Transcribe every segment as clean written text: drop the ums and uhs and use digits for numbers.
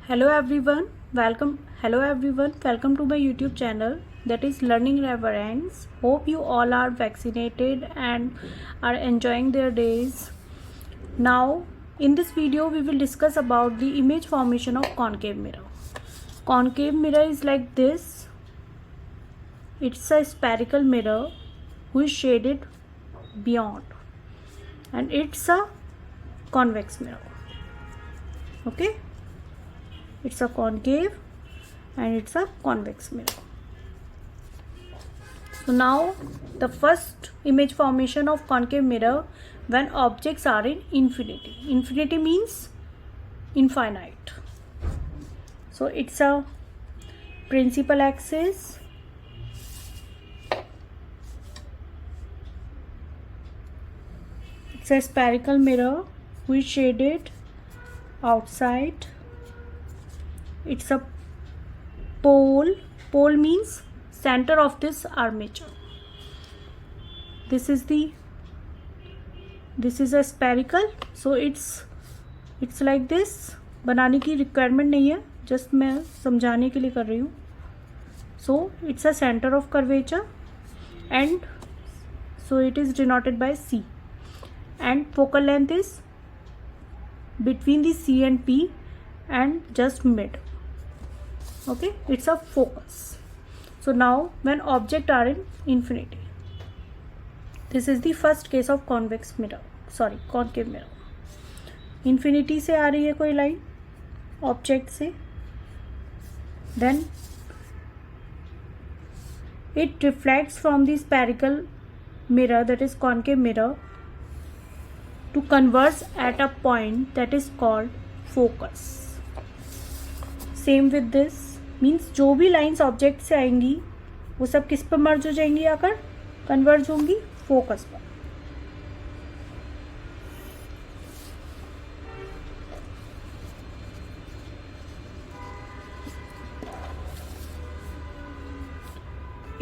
Hello everyone, welcome to my YouTube channel, that is Learning Never Ends. Hope you all are vaccinated and are enjoying their days. Now in this video we will discuss about the image formation of concave mirror. Concave mirror is like this. It's a spherical mirror which is shaded beyond, and it's a convex mirror. Okay, it's a concave and it's a convex mirror. So now the first image formation of concave mirror when objects are in infinity. Infinity means infinite. So it's a principal axis, it's a spherical mirror which is shaded outside. It's a pole means center of this armature. This is a spherical, so it's like this. बनाने की requirement नहीं है, just मैं समझाने के लिए कर रही हूँ. So it's a center of curvature and so it is denoted by C, and focal length is between the C and P and just mid. Okay, it's a focus. So now when objects are in infinity, this is the first case of concave mirror. Infinity से आ रही है कोई line object से, then it reflects from the spherical mirror, that is concave mirror, to converge at a point that is called focus. Same with this, means जो भी lines object से आएंगी वो सब किस पर मर्ज हो जाएंगी, आकर कन्वर्ज होंगी फोकस पर.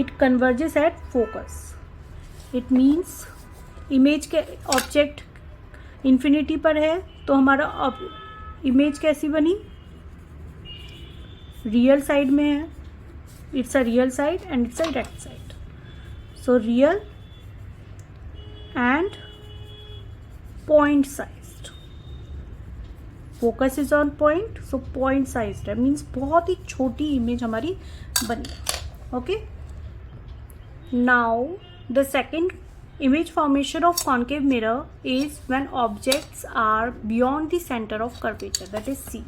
It converges at focus. It means image के ऑब्जेक्ट इन्फिनिटी पर है तो हमारा इमेज कैसी बनी, रियल साइड में है. It's a real side and it's a erect side. So real and point sized. Focus is on point, so point sized है, मीन्स बहुत ही छोटी इमेज हमारी बनी. Okay, now the second image formation of concave mirror is when objects are beyond the center of curvature, that is C.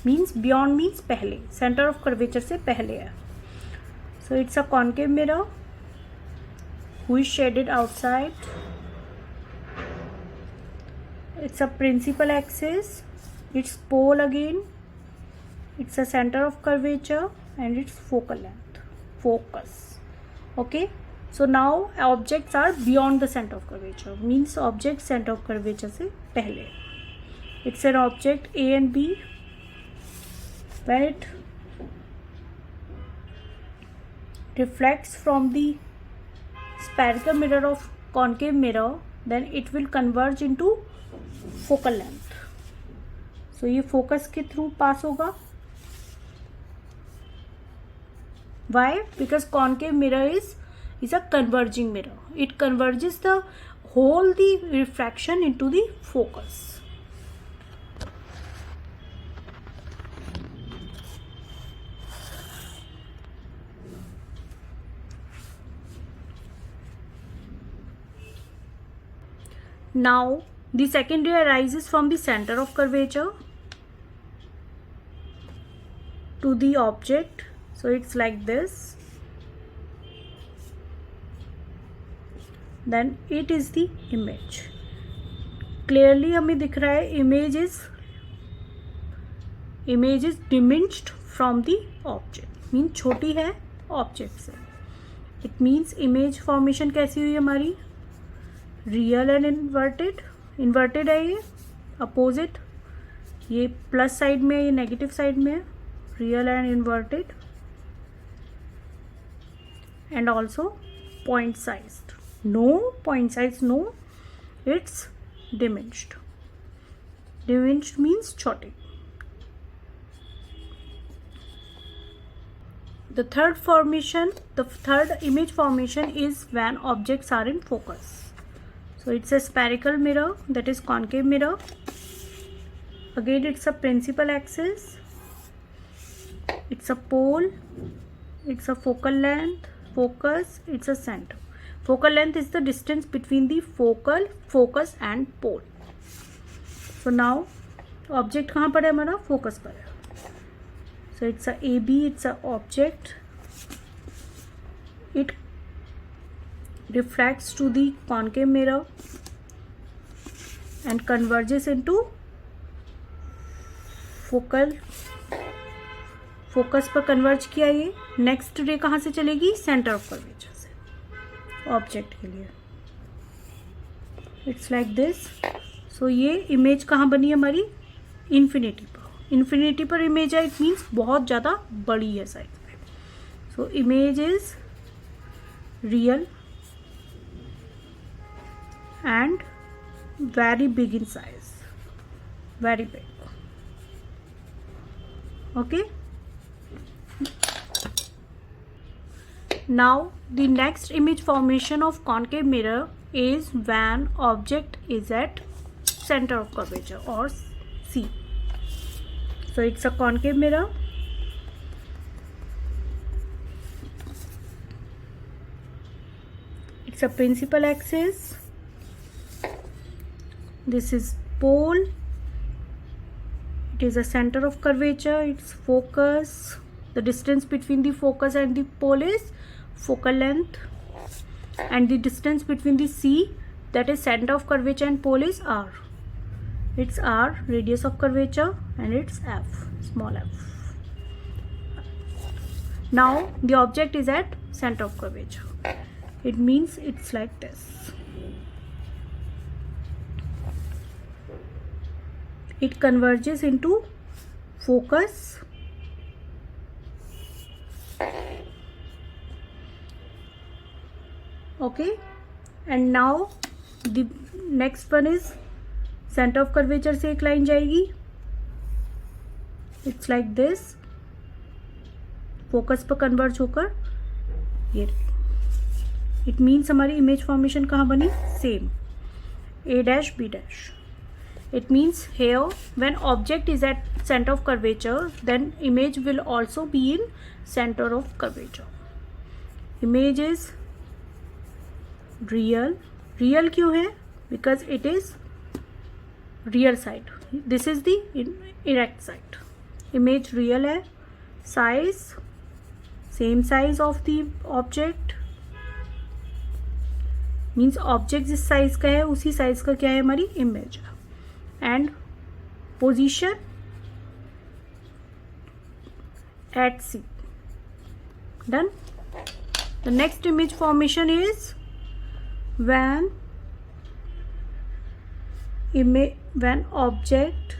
Means beyond means पहले, center of curvature से पहले है. So it's a concave mirror which is shaded outside. It's a principal axis, it's pole again, it's a center of curvature and its focal length, focus. Okay, so now objects are beyond the center of curvature, means object center of curvature से पहले. It's an object A and B. When it reflects from the spherical mirror of concave mirror, then it will converge into focal length. So ये focus के through pass होगा. Why? Because concave mirror is a converging mirror. It converges the refraction into the focus. Now the second ray arises from the center of curvature to the object. So it's like this. Then it is the image. Clearly हमें दिख रहा है image is diminished from the object, means छोटी है object से. It means image formation कैसी हुई हमारी, रियल एंड इन्वर्टेड है. ये अपोजिट, ये प्लस साइड में है, ये नेगेटिव साइड में है. Real and inverted and also point sized. No point size, no, it's diminished. Diminished means छोटी. The third image formation is when objects are in focus. So it's a spherical mirror, that is concave mirror. Again, it's a principal axis, it's a pole, it's a focal length, focus, it's a center. Focal length is the distance between the focus and pole. So now object कहाँ पर है हमारा? focus पर है. So it's a AB, it's a object. It refracts to the concave mirror and converges into focus पर converge किया. ये next रे कहाँ से चलेगी? सेंटर ऑफ कर्वेचर से ऑब्जेक्ट के लिए. It's like this. सो ये इमेज कहाँ बनी है हमारी? इन्फिनिटी पर. इन्फिनिटी पर इमेज है, इट मीन्स बहुत ज़्यादा बड़ी है साइज में. So image is real and very big in size, very big. Okay, now the next image formation of concave mirror is when object is at center of curvature or C. So it's a concave mirror. It's a principal axis. This is pole. It is a center of curvature. It's focus. The distance between the focus and the pole is focal length, and the distance between the C, that is center of curvature, and pole is R. It's R, radius of curvature, and it's F, small f. Now the object is at center of curvature. It means it's like this. It converges into focus. Okay, and now the next one is center of curvature से एक line जाएगी. It's like this. Focus पर converge होकर ये. It means हमारी image formation कहाँ बनी? Same, A dash B dash. It means here when object is at center of curvature, then image will also be in center of curvature. Image is real. Real क्यों है? Because it is rear side. This is the erect side. Image real है. Size same size of the object. Means object जिस size का है उसी size का क्या है हमारी image. And position at C. Done. The next image formation is when object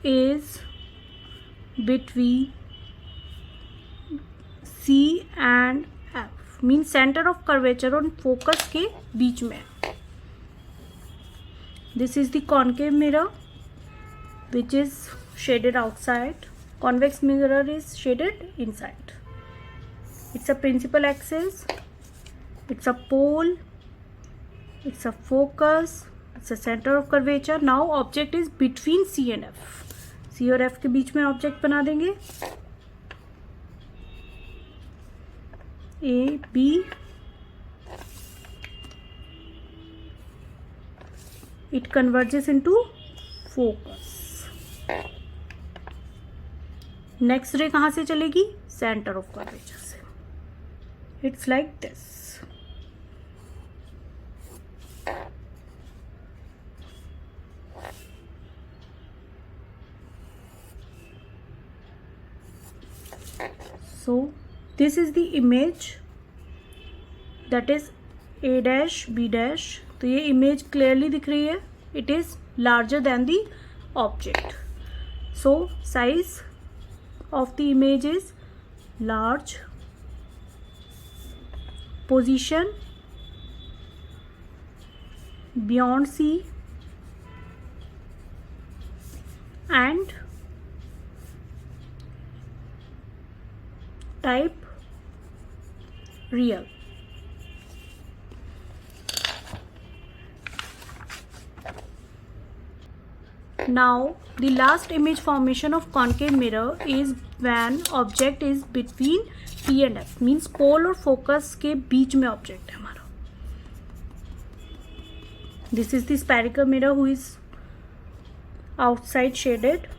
is between C and F. Means center of curvature और focus के बीच में. This is the concave mirror which is shaded outside. Convex mirror is shaded inside. It's a principal axis. It's a pole. It's a focus. It's a center of curvature. Now object is between C and F. C और F के बीच में object बना देंगे. A, B. It converges into focus. Next ray कहाँ से चलेगी? Center of curvature से. It's like this. So this is the image, that is A dash B dash. तो ये इमेज क्लियरली दिख रही है. It is larger than the object. So size of the image is large. Position beyond C and type real. Now the last image formation of concave mirror is when object is between P and F, means pole और focus के बीच में object है हमारा. This is the spherical mirror who is outside shaded.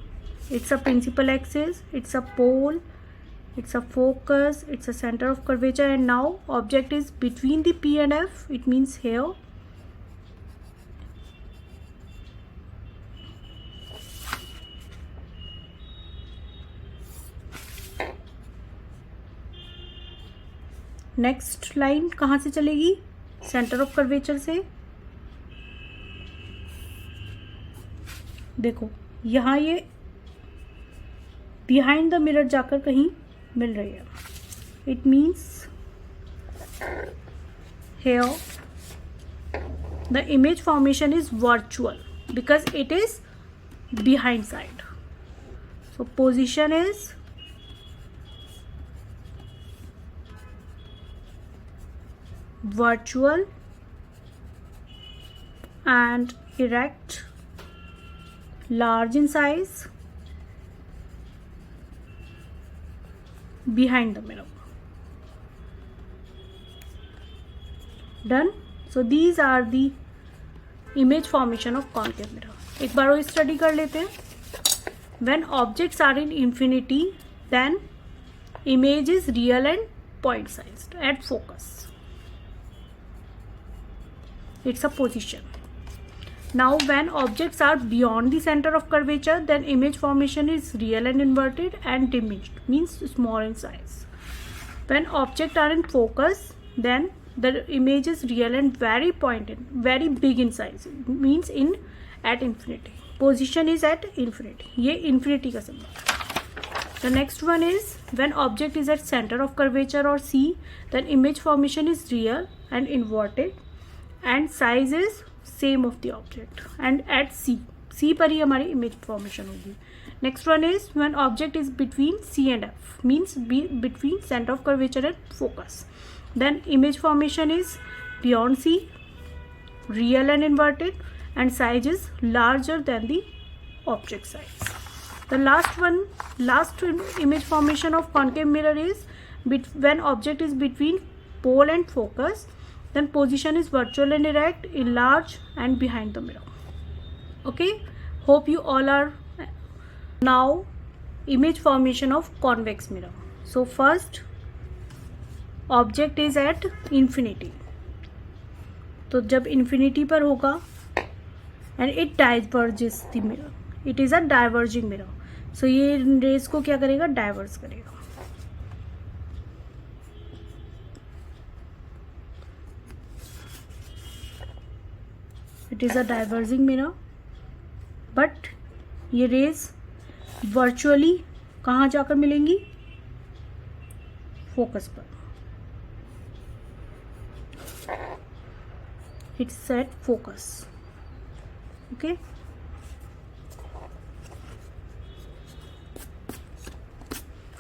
It's a principal axis, it's a pole, it's a focus, it's a center of curvature, and now object is between the P and F. It means here. Next line कहाँ से चलेगी? Centre of curvature से. देखो यहाँ ये behind the mirror जाकर कहीं मिल रही है. It means here the image formation is virtual because it is behind side. So position is virtual and erect, large in size, behind the mirror. Done. So these are the image formation of concave mirror. एक बार और study कर लेते हैं. When objects are in infinity, then image is real and point sized at focus. It's a position. Now when objects are beyond the center of curvature, then image formation is real and inverted and diminished, means small in size. When objects are in focus, then the image is real and very pointed, very big in size, means in at infinity. Position is at infinity. ये infinity का symbol. The next one is when object is at center of curvature or C, then image formation is real and inverted and size is same of the object and at C पर ही हमारी image formation होगी. Next one is when object is between C and F, means between center of curvature and focus, then image formation is beyond C, real and inverted, and size is larger than the object size. The last image formation of concave mirror is when object is between pole and focus, then position is virtual and erect, enlarged and behind the mirror. Okay, hope you all are. Now image formation of convex mirror. So first object is at infinity, तो जब infinity पर होगा and it diverges the mirror, it is a diverging mirror. So ये raise को क्या करेगा? Diverse करेगा. It is a diverging mirror, but ये रेज वर्चुअली कहाँ जाकर मिलेंगी? फोकस पर. It's at focus. Okay,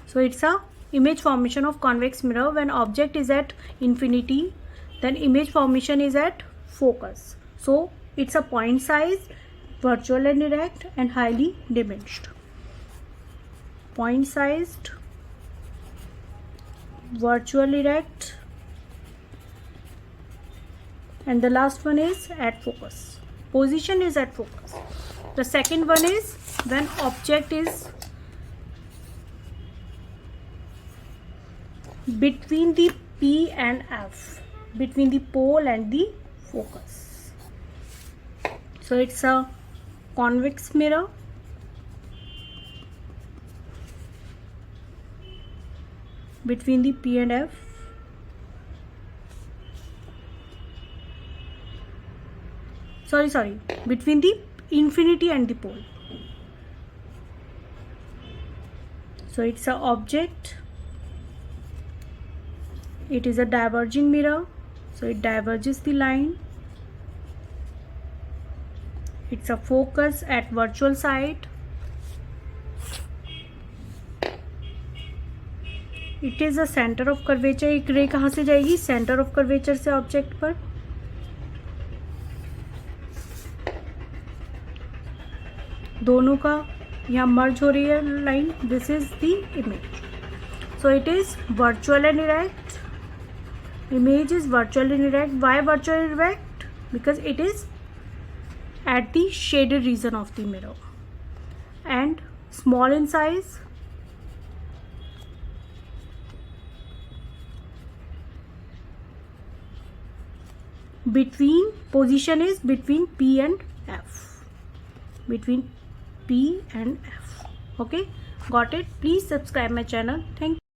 so it's a image formation of convex mirror. When object is at infinity, then image formation is at focus. So it's a point size, virtual and erect, and highly diminished. Point sized, virtual erect, and the last one is at focus. Position is at focus. The second one is when object is between the P and F, between the pole and the focus. So it's a convex mirror. Between the P and F. Sorry. Between the infinity and the pole. So it's a object. It is a diverging mirror, so it diverges the line. It's a focus at virtual side, it is a centre of curvature. एक रे कहाँ से जाएगी? Centre of curvature से object पर. दोनों का यहाँ मर्ज हो रही है line. This is the image. So it is virtual and erect. Image is virtual and erect. Why virtual and erect? Because it is at the shaded region of the mirror and small in size. Between position is between P and F. Between P and F. Okay, got it? Please subscribe my channel. Thank you.